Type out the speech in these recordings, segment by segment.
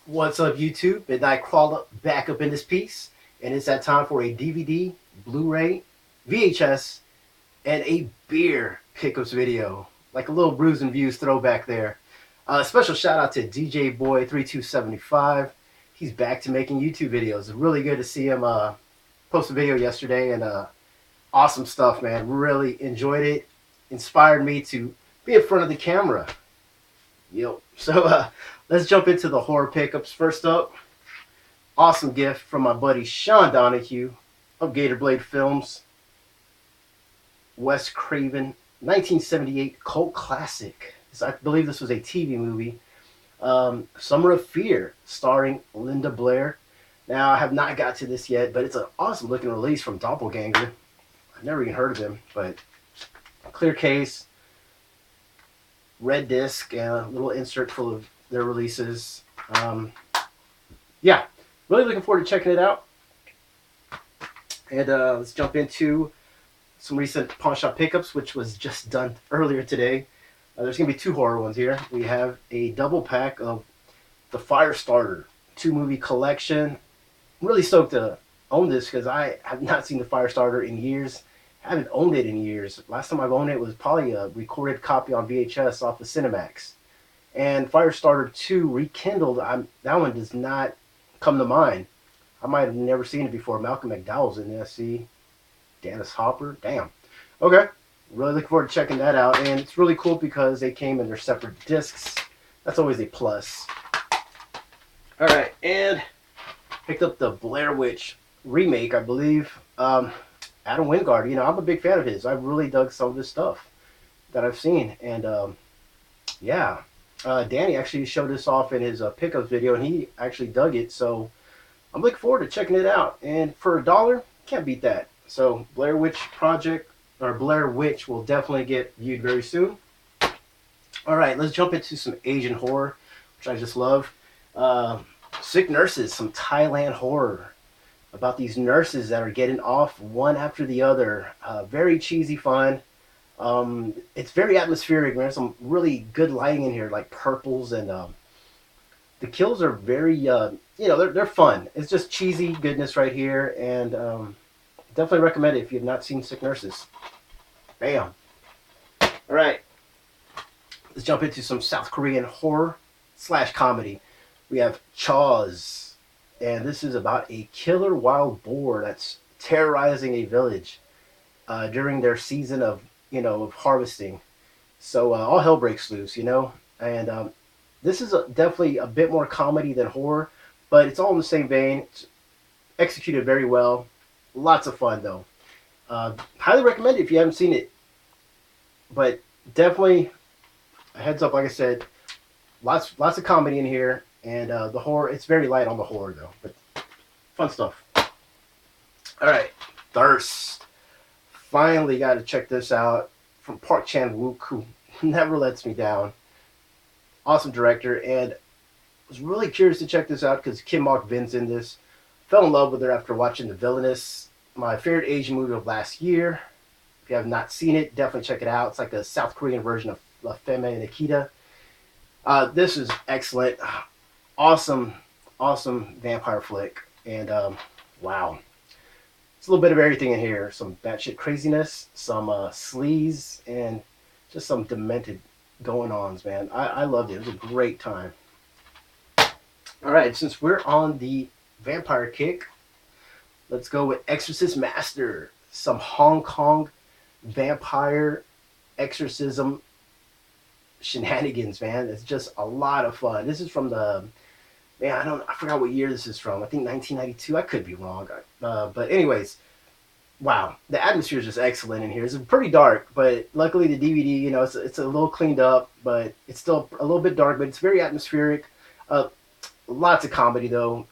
What's up, YouTube? Midnitekrawlr back up in this piece, and it's that time for a DVD, Blu-ray, VHS, and a beer pickups video, like a little Brews and Views throwback there. Special shout out to DJ Boy 3275. He's back to making YouTube videos. It's really good to see him post a video yesterday, and awesome stuff, man. Really enjoyed it. Inspired me to be in front of the camera. Yo, so let's jump into the horror pickups. First up, awesome gift from my buddy Sean Donahue of Gator Blade Films. Wes Craven, 1978 cult classic. I believe this was a TV movie. Summer of Fear, starring Linda Blair. Now, I have not got to this yet, but it's an awesome looking release from Doppelganger. I've never even heard of him, but clear case, red disc, and a little insert full of their releases. Yeah, really looking forward to checking it out. And let's jump into some recent pawn shop pickups, which was just done earlier today. There's going to be two horror ones here. We have a double pack of the Firestarter 2-movie collection. I'm really stoked to own this because I have not seen the Firestarter in years. I haven't owned it in years. Last time I've owned it was probably a recorded copy on VHS off of Cinemax. And Firestarter 2 Rekindled, that one does not come to mind. I might have never seen it before. Malcolm McDowell's in there, see? Dennis Hopper, damn. Okay, really looking forward to checking that out. And it's really cool because they came in their separate discs. That's always a plus. All right, and picked up the Blair Witch remake, I believe. Adam Wingard, I'm a big fan of his. I really dug some of his stuff that I've seen. And yeah, Danny actually showed this off in his pickups video, and he actually dug it. So I'm looking forward to checking it out. And for $1, can't beat that. So Blair Witch Project, or Blair Witch, will definitely get viewed very soon. All right, let's jump into some Asian horror, which I just love. Sick Nurses, some Thailand horror about these nurses that are getting off one after the other. Very cheesy fun. It's very atmospheric. There's some really good lighting in here, like purples, and the kills are very, they're fun. It's just cheesy goodness right here, and definitely recommend it if you've not seen Sick Nurses. Bam. All right, let's jump into some South Korean horror / comedy. We have Chaws. And this is about a killer wild boar that's terrorizing a village during their season of harvesting. So all hell breaks loose, And this is definitely a bit more comedy than horror, but it's all in the same vein. It's executed very well. Lots of fun, though. Highly recommend it if you haven't seen it. But definitely, a heads up, like I said, lots of comedy in here. And the horror, it's very light on the horror, though. But fun stuff. All right. Thirst. Finally got to check this out from Park Chan-wook, who never lets me down. Awesome director. And was really curious to check this out because Kim Mok-vin's in this. Fell in love with her after watching The Villainous, my favorite Asian movie of last year. If you have not seen it, definitely check it out. It's like a South Korean version of La Femme Nikita. This is excellent. Awesome vampire flick. And wow. It's a little bit of everything in here. Some batshit craziness, some sleaze, and just some demented going-ons, man. I loved it. It was a great time. All right, since we're on the vampire kick, let's go with Exorcist Master. Some Hong Kong vampire exorcism shenanigans, man. It's just a lot of fun. This is from the, man, I forgot what year this is from. I think 1992. I could be wrong. But anyways, wow. The atmosphere is just excellent in here. It's pretty dark, but luckily the DVD, it's a little cleaned up, but it's still a little bit dark, but it's very atmospheric. Lots of comedy, though.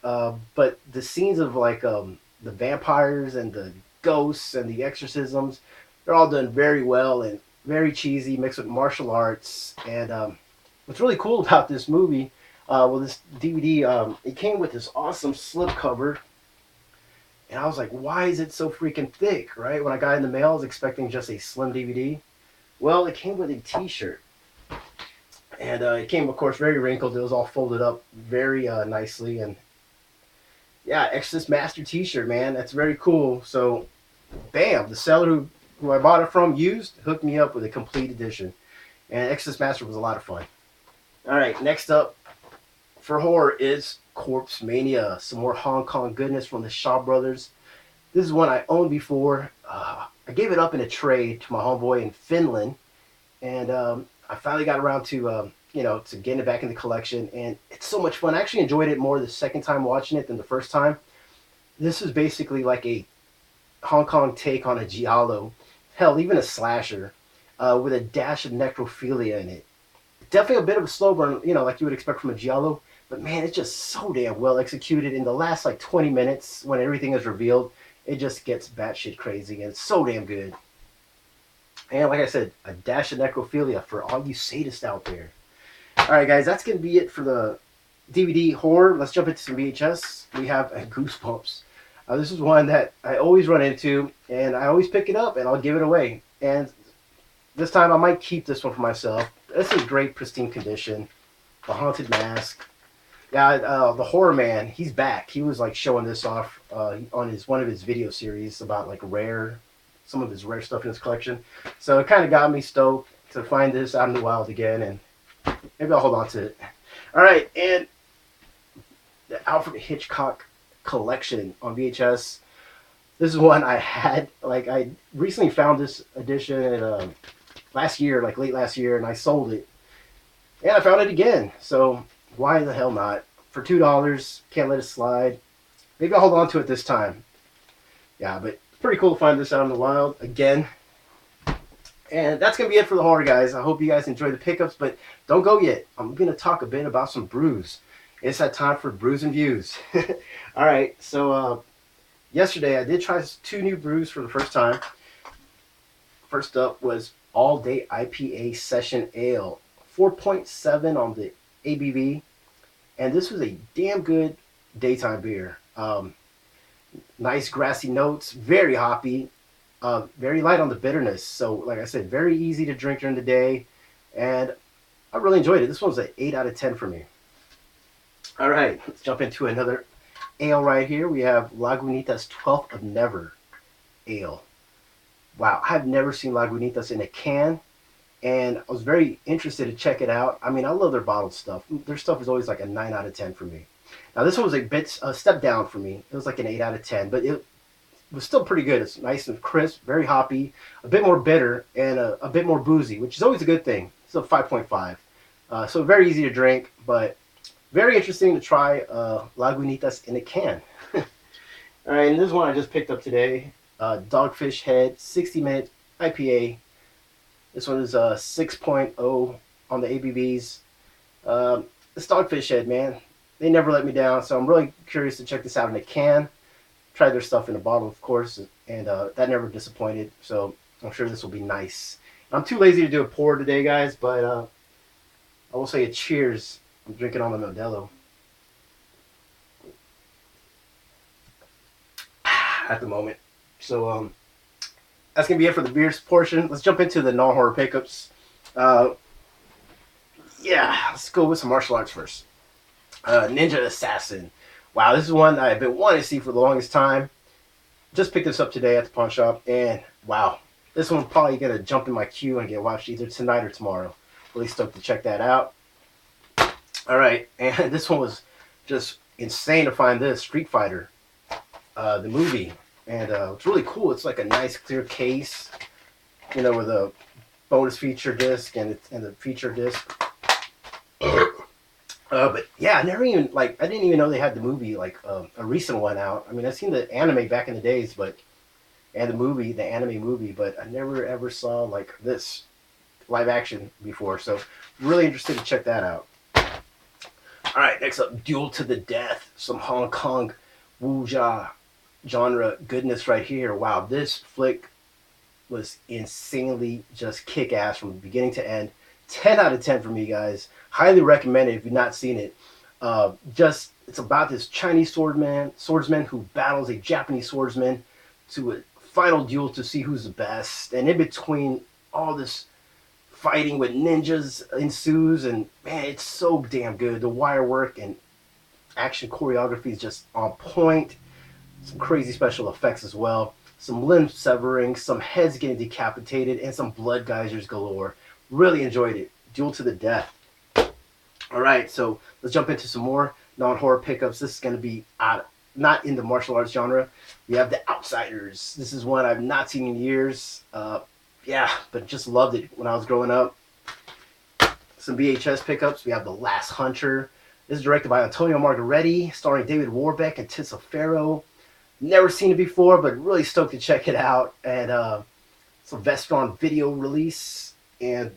But the scenes of, like, the vampires and the ghosts and the exorcisms, they're all done very well and very cheesy, mixed with martial arts. And what's really cool about this movie, this DVD, it came with this awesome slipcover. And I was like, why is it so freaking thick, right? When I got it in the mail, I was expecting just a slim DVD. Well, it came with a t-shirt. And it came, of course, very wrinkled. It was all folded up very nicely. And yeah, Exodus Master T-shirt, man. That's very cool. So, bam, the seller who I bought it from used hooked me up with a complete edition. And Exodus Master was a lot of fun. All right, next up for horror is Corpse Mania. Some more Hong Kong goodness from the Shaw Brothers. This is one I owned before. I gave it up in a trade to my homeboy in Finland. And I finally got around to to getting it back in the collection, and it's so much fun. I actually enjoyed it more the second time watching it than the first time. This is basically like a Hong Kong take on a giallo, hell, even a slasher, with a dash of necrophilia in it. Definitely a bit of a slow burn, like you would expect from a giallo, but man, it's just so damn well executed. In the last like 20 minutes, when everything is revealed, it just gets batshit crazy, and it's so damn good. And like I said, a dash of necrophilia for all you sadists out there. Alright guys, that's going to be it for the DVD horror. Let's jump into some VHS. We have Goosebumps. This is one that I always run into, and I always pick it up, and I'll give it away. And this time I might keep this one for myself. This is great, pristine condition. The Haunted Mask. Yeah, the Horror Man, he's back. He was like showing this off on one of his video series about like some of his rare stuff in his collection. So it kind of got me stoked to find this out in the wild again, and maybe I'll hold on to it. All right, and the Alfred Hitchcock collection on VHS. This is one I had. Like, I recently found this edition at, last year, like late last year, and I sold it. And I found it again. So why the hell not? For $2, can't let it slide. Maybe I'll hold on to it this time. Yeah, but pretty cool to find this out in the wild again. And that's going to be it for the horror, guys. I hope you guys enjoy the pickups, but don't go yet. I'm going to talk a bit about some brews. It's that time for Brews and Views. All right, so yesterday I did try 2 new brews for the first time. First up was All Day IPA Session Ale. 4.7 on the ABV. And this was a damn good daytime beer. Nice grassy notes, very hoppy, very light on the bitterness. So, like I said, very easy to drink during the day, and I really enjoyed it. This one's an 8 out of 10 for me. All right, let's jump into another ale right here. We have Lagunitas 12th of Never Ale. Wow, I've never seen Lagunitas in a can, and I was very interested to check it out. I mean, I love their bottled stuff. Their stuff is always like a 9 out of 10 for me. Now, this one was a step down for me. It was like an 8 out of 10, but it was still pretty good. It's nice and crisp, very hoppy, a bit more bitter, and a bit more boozy, which is always a good thing. It's a 5.5. So very easy to drink, but very interesting to try Lagunitas in a can. All right, and this one I just picked up today. Dogfish Head 60-minute IPA. This one is 6.0 on the ABVs. This Dogfish Head, man, they never let me down, so I'm really curious to check this out in a can. Tried their stuff in a bottle, of course, and that never disappointed, so I'm sure this will be nice. I'm too lazy to do a pour today, guys, but I will say a cheers. I'm drinking on the Modelo. At the moment. So, that's going to be it for the beers portion. Let's jump into the non-horror pickups. Yeah, let's go with some martial arts first. Ninja Assassin. Wow, this is one I've been wanting to see for the longest time. Just picked this up today at the pawn shop, and wow, this one's probably going to jump in my queue and get watched either tonight or tomorrow. Really stoked to check that out. All right, and this one was just insane to find this, Street Fighter, the movie. And it's really cool. It's like a nice clear case, with a bonus feature disc and the feature disc. But yeah, I didn't even know they had the movie, like a recent one out. I mean, I've seen the anime back in the days, and the anime movie, but I never ever saw like this live action before. So really interested to check that out. All right, next up, Duel to the Death, some Hong Kong wuxia genre goodness right here. Wow, this flick was insanely just kick-ass from beginning to end. 10 out of 10 for me, guys. Highly recommended if you've not seen it. It's about this Chinese swordsman who battles a Japanese swordsman to a final duel to see who's the best. And in between all this fighting with ninjas ensues, and man, it's so damn good. The wire work and action choreography is just on point. Some crazy special effects as well. Some limb severing, some heads getting decapitated, and some blood geysers galore. Really enjoyed it. Duel to the death. All right, so let's jump into some more non-horror pickups. This is going to be not in the martial arts genre. We have The Outsiders. This is one I've not seen in years. Yeah, but just loved it when I was growing up. Some VHS pickups. We have The Last Hunter. This is directed by Antonio Margheriti, starring David Warbeck and Tissa Farrow. Never seen it before, but really stoked to check it out. And Sylvester on video release, and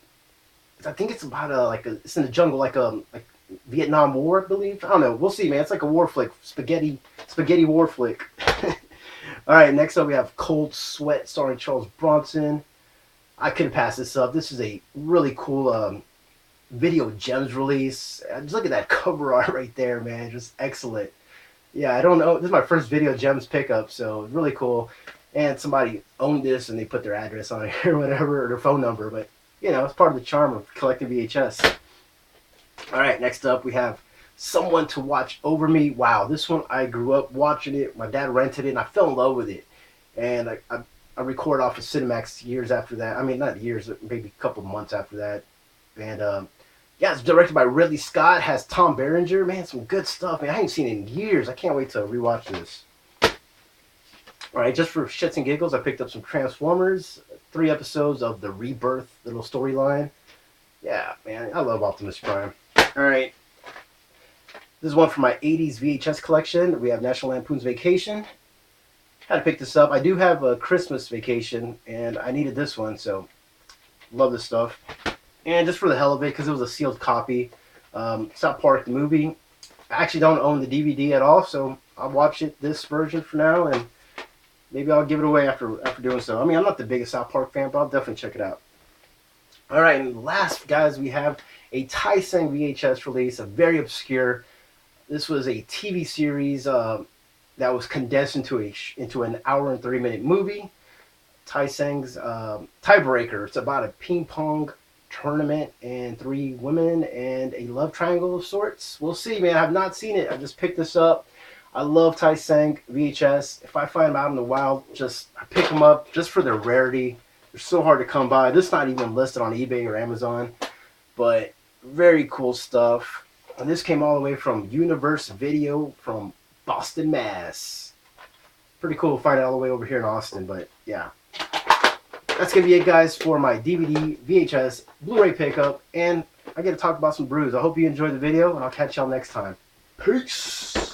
I think it's about it's in the jungle, like Vietnam War, I believe. I don't know. We'll see, man. It's like a war flick, spaghetti war flick. All right, next up we have Cold Sweat, starring Charles Bronson. I couldn't pass this up. This is a really cool Video Gems release. Just look at that cover art right there, man. Just excellent. Yeah, I don't know. This is my first Video Gems pickup, so really cool. And somebody owned this and they put their address on it or whatever, or their phone number. But, you know, it's part of the charm of collecting VHS. All right, next up we have Someone to Watch Over Me. Wow, this one I grew up watching it. My dad rented it and I fell in love with it. And I recorded off of Cinemax years after that. I mean, not years, maybe a couple months after that. And yeah, it's directed by Ridley Scott. Has Tom Berenger. Man, some good stuff. Man, I haven't seen it in years. I can't wait to rewatch this. All right, just for shits and giggles, I picked up some Transformers. 3 episodes of the Rebirth little storyline. Yeah, man, I love Optimus Prime. All right. This is one from my 80s VHS collection. We have National Lampoon's Vacation. Had to pick this up. I do have a Christmas Vacation, and I needed this one, so love this stuff. And just for the hell of it, because it was a sealed copy, South Park the movie. I actually don't own the DVD at all, so I'll watch this version for now, and maybe I'll give it away after doing so. I mean, I'm not the biggest South Park fan, but I'll definitely check it out. All right, and last, guys, we have a Tai-Seng VHS release, a very obscure. This was a TV series that was condensed into an hour and 30-minute movie. Tai-Seng's Tiebreaker. It's about a ping pong tournament and 3 women and a love triangle of sorts. We'll see, man. I have not seen it. I just picked this up. I love Tai-Seng VHS. If I find them out in the wild, I pick them up just for their rarity. They're so hard to come by. This is not even listed on eBay or Amazon, but very cool stuff. And this came all the way from Universe Video from Boston, Mass. Pretty cool to find it all the way over here in Austin, but yeah. That's going to be it, guys, for my DVD, VHS, Blu-ray pickup, and I get to talk about some brews. I hope you enjoyed the video, and I'll catch y'all next time. Peace!